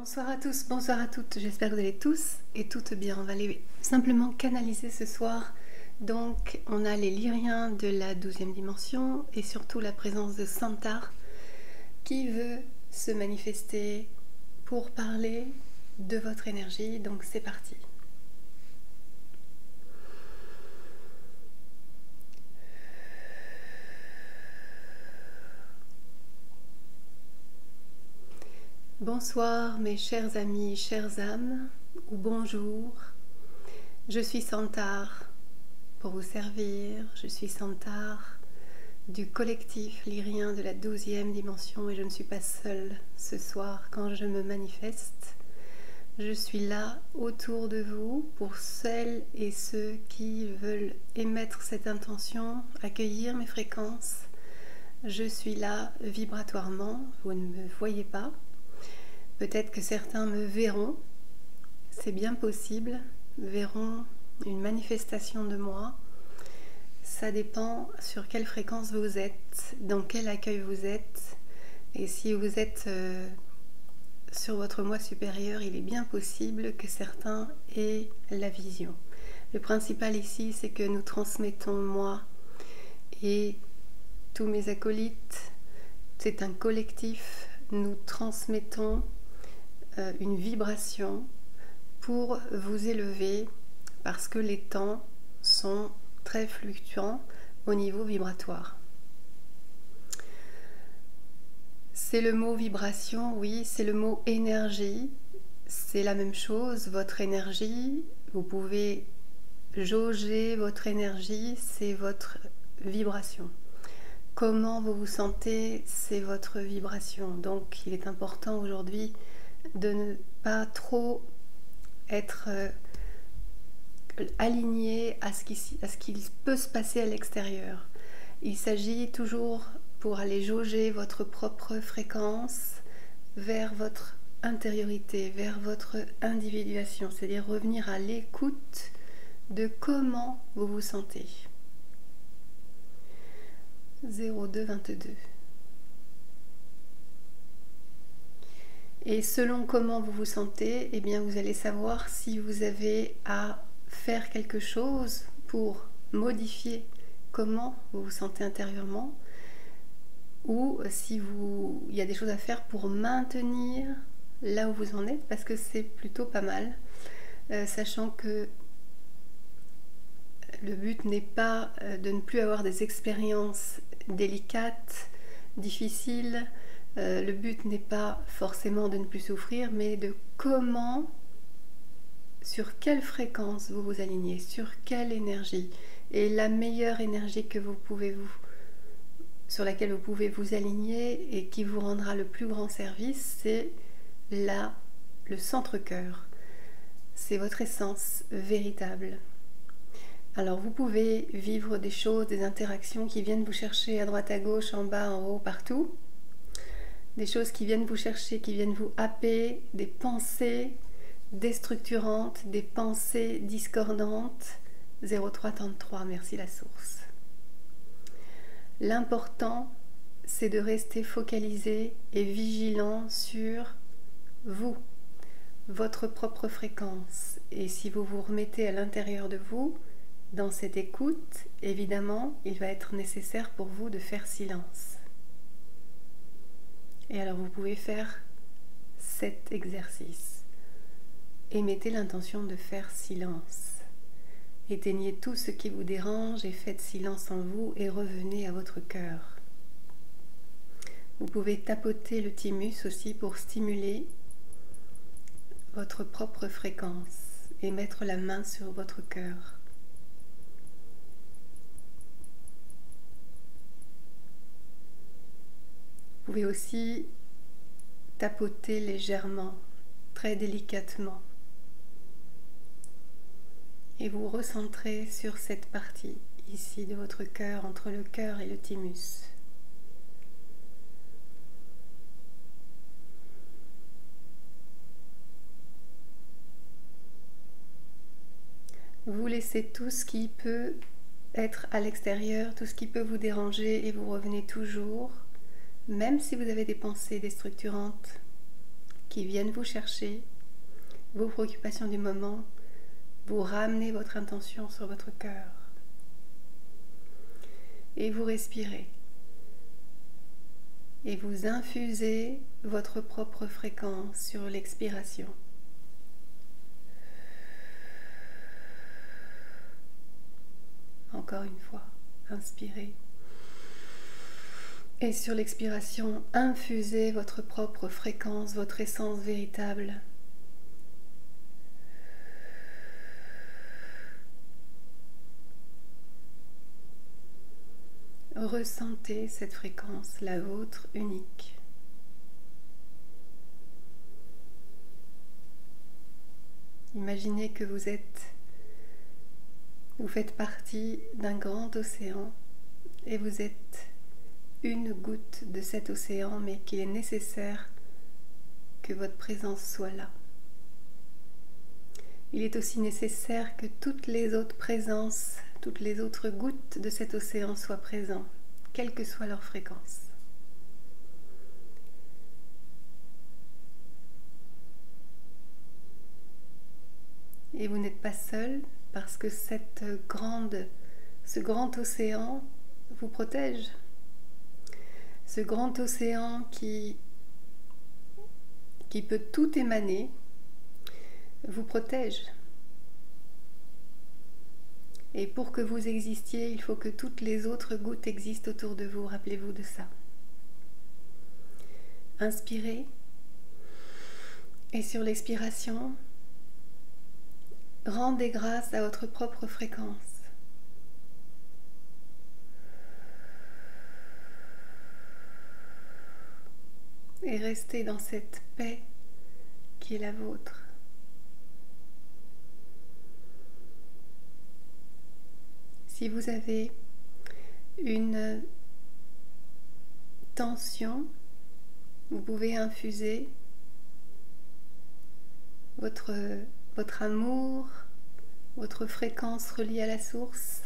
Bonsoir à tous, bonsoir à toutes, j'espère que vous allez tous et toutes bien. On va aller simplement canaliser ce soir. Donc on a les lyriens de la 12e dimension et surtout la présence de Santar qui veut se manifester pour parler de votre énergie. Donc c'est parti. Bonsoir mes chers amis, chères âmes, ou bonjour. Je suis Santar pour vous servir. Je suis Santar du collectif lyrien de la 12e dimension et je ne suis pas seule ce soir quand je me manifeste. Je suis là autour de vous pour celles et ceux qui veulent émettre cette intention, accueillir mes fréquences. Je suis là vibratoirement, vous ne me voyez pas. Peut-être que certains me verront, c'est bien possible, verront une manifestation de moi. Ça dépend sur quelle fréquence vous êtes, dans quel accueil vous êtes. Et si vous êtes sur votre moi supérieur, il est bien possible que certains aient la vision. Le principal ici, c'est que nous transmettons moi et tous mes acolytes. C'est un collectif, nous transmettons une vibration pour vous élever parce que les temps sont très fluctuants au niveau vibratoire. C'est le mot vibration, oui, c'est le mot énergie, c'est la même chose, votre énergie, vous pouvez jauger votre énergie, c'est votre vibration. Comment vous vous sentez, c'est votre vibration. Donc il est important aujourd'hui de ne pas trop être aligné à ce qui peut se passer à l'extérieur. Il s'agit toujours, pour aller jauger votre propre fréquence, vers votre intériorité, vers votre individuation, c'est-à-dire revenir à l'écoute de comment vous vous sentez. 0222. Et selon comment vous vous sentez, eh bien vous allez savoir si vous avez à faire quelque chose pour modifier comment vous vous sentez intérieurement, ou si il y a des choses à faire pour maintenir là où vous en êtes, parce que c'est plutôt pas mal, sachant que le but n'est pas de ne plus avoir des expériences délicates, difficiles. Le but n'est pas forcément de ne plus souffrir, mais de comment, sur quelle fréquence vous vous alignez, sur quelle énergie. Et la meilleure énergie que sur laquelle vous pouvez vous aligner et qui vous rendra le plus grand service, c'est là, le centre-cœur. C'est votre essence véritable. Alors vous pouvez vivre des choses, des interactions qui viennent vous chercher à droite, à gauche, en bas, en haut, partout. Des choses qui viennent vous chercher, qui viennent vous happer, des pensées déstructurantes, des pensées discordantes. 0333, merci la source. L'important, c'est de rester focalisé et vigilant sur vous, votre propre fréquence. Et si vous vous remettez à l'intérieur de vous, dans cette écoute, évidemment, il va être nécessaire pour vous de faire silence. Et alors vous pouvez faire cet exercice. Émettez l'intention de faire silence. Éteignez tout ce qui vous dérange et faites silence en vous et revenez à votre cœur. Vous pouvez tapoter le thymus aussi pour stimuler votre propre fréquence et mettre la main sur votre cœur. Vous pouvez aussi tapoter légèrement, très délicatement, et vous recentrer sur cette partie ici de votre cœur, entre le cœur et le thymus. Vous laissez tout ce qui peut être à l'extérieur, tout ce qui peut vous déranger, et vous revenez toujours, même si vous avez des pensées déstructurantes qui viennent vous chercher, vos préoccupations du moment, vous ramenez votre intention sur votre cœur. Et vous respirez. Et vous infusez votre propre fréquence sur l'expiration. Encore une fois, inspirez. Et sur l'expiration, infusez votre propre fréquence, votre essence véritable. Ressentez cette fréquence, la vôtre unique. Imaginez que vous faites partie d'un grand océan et vous êtes une goutte de cet océan, mais qu'il est nécessaire que votre présence soit là. Il est aussi nécessaire que toutes les autres présences, toutes les autres gouttes de cet océan soient présentes, quelle que soit leur fréquence. Et vous n'êtes pas seul parce que ce grand océan vous protège. Ce grand océan qui peut tout émaner vous protège. Et pour que vous existiez, il faut que toutes les autres gouttes existent autour de vous. Rappelez-vous de ça. Inspirez. Et sur l'expiration, rendez grâce à votre propre fréquence. Et restez dans cette paix qui est la vôtre. Si vous avez une tension, vous pouvez infuser votre amour, votre fréquence reliée à la source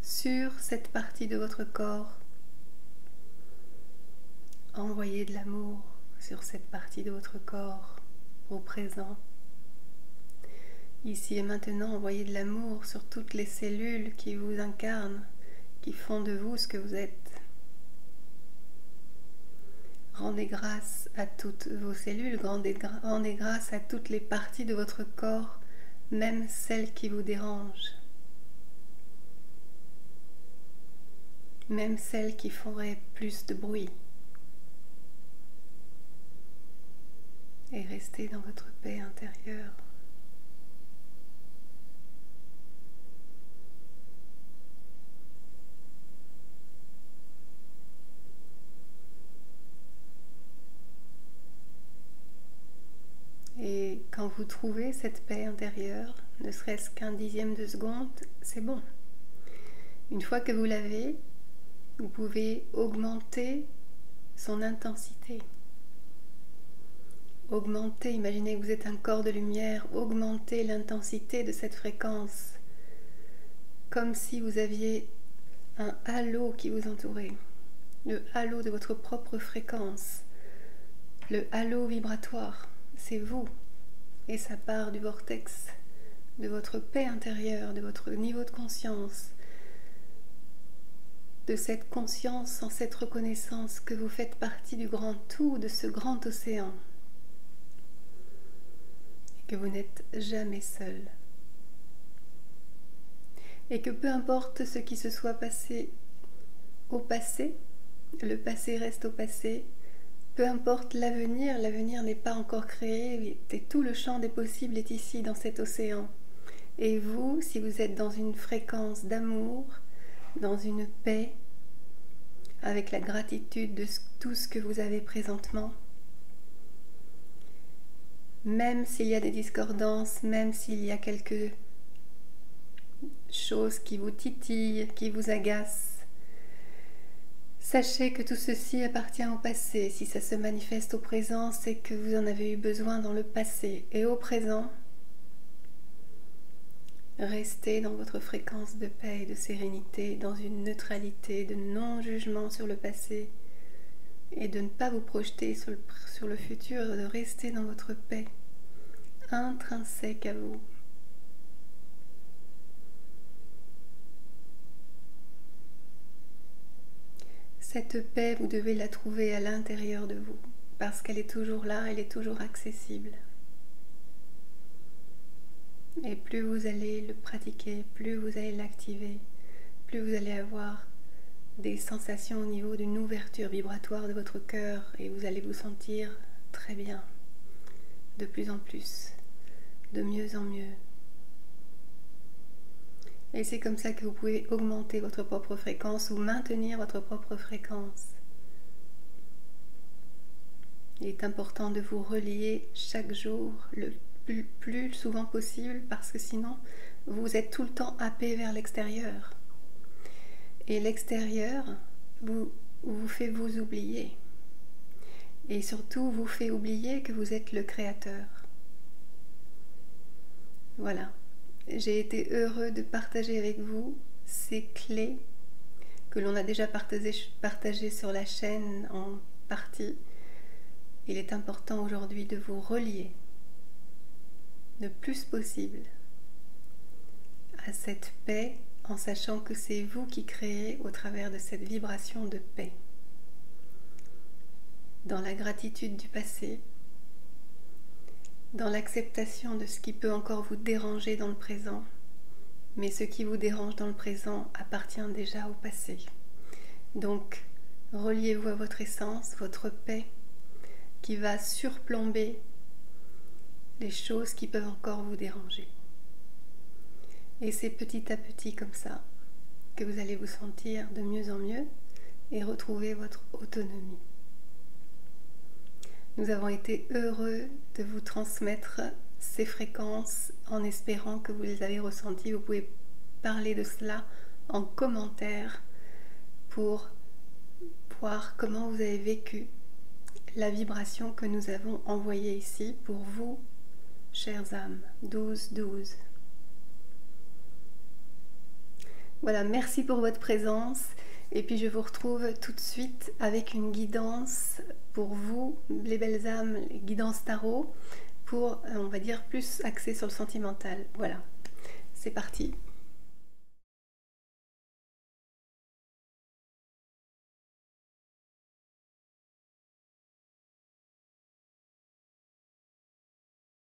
sur cette partie de votre corps. Envoyez de l'amour sur cette partie de votre corps au présent. Ici et maintenant, envoyez de l'amour sur toutes les cellules qui vous incarnent, qui font de vous ce que vous êtes. Rendez grâce à toutes vos cellules, rendez grâce à toutes les parties de votre corps, même celles qui vous dérangent, même celles qui feraient plus de bruit. Et restez dans votre paix intérieure. Et quand vous trouvez cette paix intérieure, ne serait-ce qu'un dixième de seconde, c'est bon. Une fois que vous l'avez, vous pouvez augmenter son intensité. Augmentez, imaginez que vous êtes un corps de lumière, augmentez l'intensité de cette fréquence, comme si vous aviez un halo qui vous entourait, le halo de votre propre fréquence, le halo vibratoire, c'est vous, et ça part du vortex, de votre paix intérieure, de votre niveau de conscience, de cette conscience en cette reconnaissance que vous faites partie du grand tout, de ce grand océan. Que vous n'êtes jamais seul. Et que peu importe ce qui se soit passé au passé, le passé reste au passé, peu importe l'avenir, l'avenir n'est pas encore créé, et tout le champ des possibles est ici dans cet océan. Et vous, si vous êtes dans une fréquence d'amour, dans une paix, avec la gratitude de tout ce que vous avez présentement, même s'il y a des discordances, même s'il y a quelque chose qui vous titille, qui vous agace, sachez que tout ceci appartient au passé. Si ça se manifeste au présent, c'est que vous en avez eu besoin dans le passé. Et au présent, restez dans votre fréquence de paix et de sérénité, dans une neutralité, de non-jugement sur le passé, et de ne pas vous projeter sur le futur, de rester dans votre paix intrinsèque à vous. Cette paix, vous devez la trouver à l'intérieur de vous, parce qu'elle est toujours là, elle est toujours accessible. Et plus vous allez le pratiquer, plus vous allez l'activer, plus vous allez avoir des sensations au niveau d'une ouverture vibratoire de votre cœur et vous allez vous sentir très bien, de plus en plus, de mieux en mieux. Et c'est comme ça que vous pouvez augmenter votre propre fréquence ou maintenir votre propre fréquence. Il est important de vous relier chaque jour le plus souvent possible parce que sinon vous êtes tout le temps happé vers l'extérieur. Et l'extérieur vous fait vous oublier. Et surtout vous fait oublier que vous êtes le créateur. Voilà. J'ai été heureux de partager avec vous ces clés que l'on a déjà partagées sur la chaîne en partie. Il est important aujourd'hui de vous relier le plus possible à cette paix en sachant que c'est vous qui créez au travers de cette vibration de paix. Dans la gratitude du passé, dans l'acceptation de ce qui peut encore vous déranger dans le présent, mais ce qui vous dérange dans le présent appartient déjà au passé. Donc, reliez-vous à votre essence, votre paix, qui va surplomber les choses qui peuvent encore vous déranger. Et c'est petit à petit comme ça que vous allez vous sentir de mieux en mieux et retrouver votre autonomie. Nous avons été heureux de vous transmettre ces fréquences en espérant que vous les avez ressenties. Vous pouvez parler de cela en commentaire pour voir comment vous avez vécu la vibration que nous avons envoyée ici pour vous, chères âmes. 12-12. Voilà, merci pour votre présence. Et puis je vous retrouve tout de suite avec une guidance pour vous, les belles âmes, guidance tarot, pour, on va dire, plus axée sur le sentimental. Voilà, c'est parti.